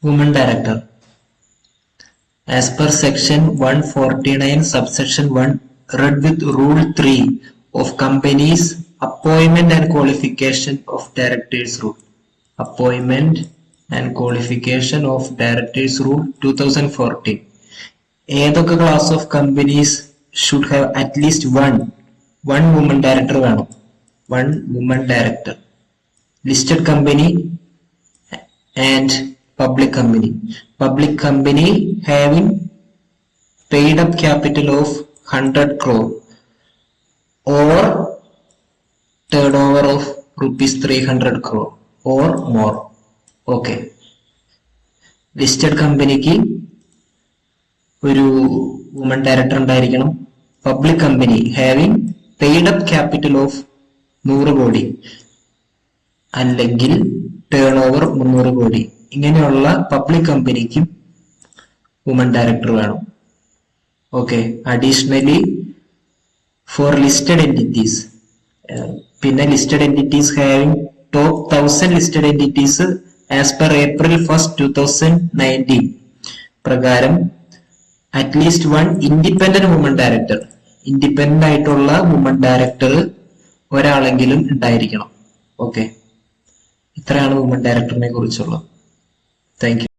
woman director. As per section 149 subsection 1 read with rule 3 of companies appointment and qualification of directors rule. Appointment and qualification of directors rule 2014. ഏതൊക്കെ class of companies should have at least one woman director വേണം. One woman director. Listed company and public company. Public company having paid up capital of 100 crore or turnover of rupees 300 crore or more. Okay. Listed company ki ഒരു woman director ഉണ്ടായിരിക്കണം. Public company having paid up capital of 100 കോടി അല്ലെങ്കിൽ turnover 300 കോടി. ഇങ്ങനെയുള്ള public കമ്പനിക്കും woman director വേണം. Okay. Additionally for listed entities, പിന്നെ listed entities having top 1000 listed entities as per April 1, 2019 പ്രകാരം at least one independent woman director, independent ആയിട്ടുള്ള woman director ഒരാളെങ്കിലും ഉണ്ടായിരിക്കണം. ഓക്കെ. ഇത്രയാണ് വുമൺ ഡയറക്ടറിനെ കുറിച്ചുള്ളത്. Thank you.